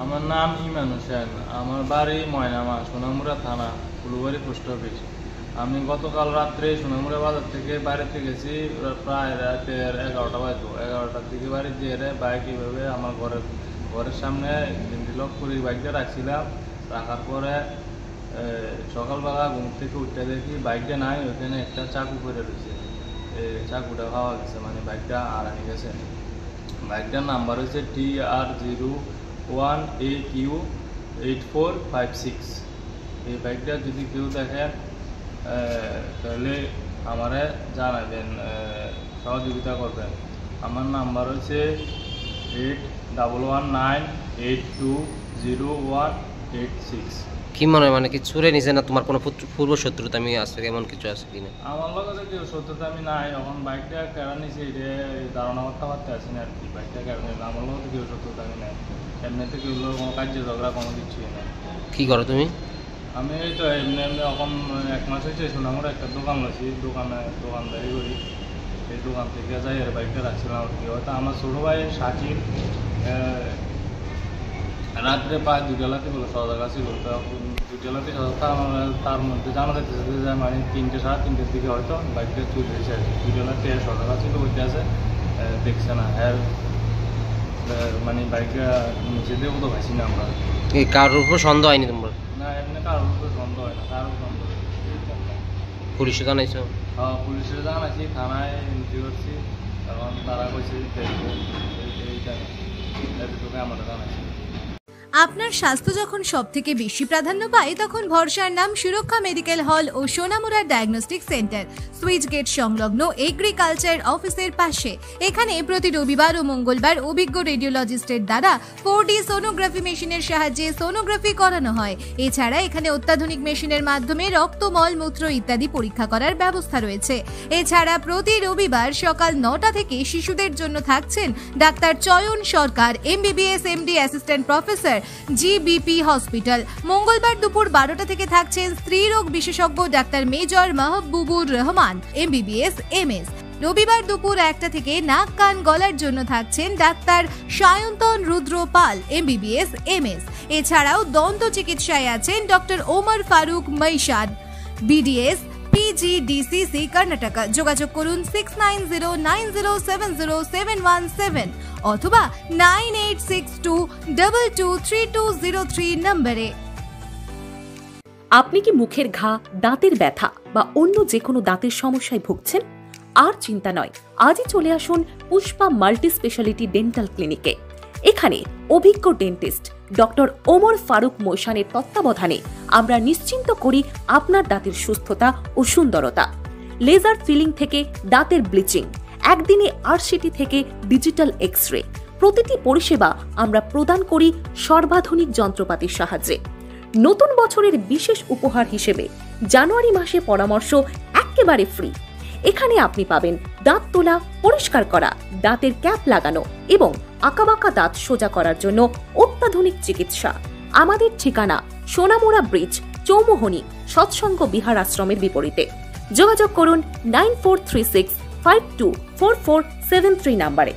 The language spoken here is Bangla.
আমার নাম ইমান হোসেন, আমার বাড়ি ময়নামা, সোনামুড়া থানা, ফুলবাড়ি পোস্ট অফিস। আমি গতকাল রাত্রে সোনামুড়া বাজার থেকে বাড়িতে গেছি, প্রায় রাতের 11টা বাজতো। 11টার দিকে বাড়ি যেয়ে বাইক এইভাবে আমার ঘরের সামনে লক করে বাইকটা রাখছিলাম। রাখার পরে সকালবেলা ঘুম থেকে উঠতে দেখি বাইকটা নাই, ওখানে একটা চাকু করে রয়েছে। চাকুটা খাওয়া গেছে, মানে বাইকটা হারানি গেছে। বাইকটার নাম্বার হচ্ছে TR01AQ8456। এই বাইকটা যদি কেউ দেখেন তাহলে আমারে জানাবেন, সহযোগিতা করবেন। আমার নাম্বার হচ্ছে 8119820186। কি মনে হয়, মানে কি ছুড়ে নিছে না তোমার কোনো পূর্ব শত্রুতা আমি আছে, এমন কিছু আছে কিনা? আমার লগে কেউ শত্রুতা আমি নাই, এখন বাইকটা কেড়া নিছে এটা ধারণা করতে পারতে আসি না আর কি। বাইকটা কেড়া নিল, আমার লগে কেউ শত্রুতা আমি নাই, এমনিতে কেউ কোনো কার্য ঝগড়া কোনো কিছুই নাই। কি করো তুমি? আমি এই তো এমনি এখন 1 মাস হয়েছে সোনামুড়া একটা দোকান লইছি, দোকানদারি করি। এই দোকান থেকে যাই আর বাইকটা রাখছিলাম আর কি। হয়তো আমার ছোটো ভাই সাকিব রাত্রে প্রায় 2টা রাতে বলে সজাগা ছিল, তখন 2টা রাতে তার মধ্যে জানা যাইতেছে যে মানে 3টে সাড়ে 3টের দিকে হয়তো বাইকটা চলে এসেছে আর কি। 2টা রাতে সজাগা ছিল, ওইটা আছে দেখছে না। হ্যাঁ মানে বাইকটা নিচে দিয়ে তো ভাইছি না আমরা। কারোর উপর সন্দেহ হয়নি তোমার? না, এমনি কারোর উপর সন্দেহ হয় না, কারোর সন্দেহ। পুলিশে জানাইছো? হ্যাঁ, পুলিশে জানাইছি, থানায় এন্ট্রি করছি। তখন তারা কইছে দেখবো, এইটা আমাদের জানাইছি। আপনার স্বাস্থ্য যখন সবথেকে বেশি প্রাধান্য পায়, তখন ভরসার নাম সুরক্ষা মেডিকেল হল ও Sonamura diagnostic centre, switch gate সংলগ্ন এগ্রিকালচার অফিসের পাশে। এখানে প্রতি রবিবার ও মঙ্গলবার অভিজ্ঞ রেডিওলজিস্টের দ্বারা 4D সোনোগ্রাফি মেশিনের সাহায্যে সোনোগ্রাফি করানো হয়। এছাড়া এখানে অত্যাধুনিক মেশিনের মাধ্যমে রক্ত, মল, মূত্র ইত্যাদি পরীক্ষা করার ব্যবস্থা রয়েছে। এছাড়া প্রতি রবিবার সকাল 9টা থেকে শিশুদের জন্য থাকছেন ডাক্তার চয়ন সরকার, MBBS MD assistant professor, GBP hospital. মঙ্গলবার দুপুর 12টা থেকে থাকছেন স্ত্রীরোগ বিশেষজ্ঞ doctor major Mahbubur Rahman, MBBS MS। রবিবার দুপুর 1টা থেকে নাক, কান, গলার জন্য থাকছেন ডাক্তার সায়ন্তন রুদ্র পাল, MBBS MS। এছাড়াও দন্ত চিকিৎসায় আছেন doctor Omar Faruk Moishad, BDS PGDCC Karnataka. যোগাযোগ করুন 6909070717 অথবা 9862223203 নম্বরে। আপনি কি মুখের ঘা, দাঁতের ব্যথা বা অন্য যে কোনো দাঁতের সমস্যায় ভুগছেন? আর চিন্তা নয়, আজই চলে আসুন পুষ্পা মাল্টি স্পেশালিটি ডেন্টাল ক্লিনিকে। এখানে অভিজ্ঞ ডেন্টিস্ট ডক্টর ওমর ফারুক মৈশানের তত্ত্বাবধানে আমরা নিশ্চিন্ত করি আপনার দাঁতের সুস্থতা ও সুন্দরতা। লেজার ফিলিং থেকে দাঁতের ব্লিচিং, একদিনে RCT থেকে ডিজিটাল এক্স-রে, প্রতিটি পরিষেবা আমরা প্রদান করি সর্বাধুনিক যন্ত্রপাতির সাহায্যে। নতুন বছরের বিশেষ উপহার হিসেবে জানুয়ারি মাসে পরামর্শ একেবারে ফ্রি। এখানে আপনি পাবেন দাঁত তোলা, পরিষ্কার করা, দাঁতের ক্যাপ লাগানো এবং আঁকাবাঁকা দাঁত সোজা করার জন্য অত্যাধুনিক চিকিৎসা। আমাদের ঠিকানা সোনামুড়া ব্রিজ, চৌমোহনী, সৎসঙ্গ বিহার আশ্রমের বিপরীতে। যোগাযোগ করুন 9436524473 নম্বরে।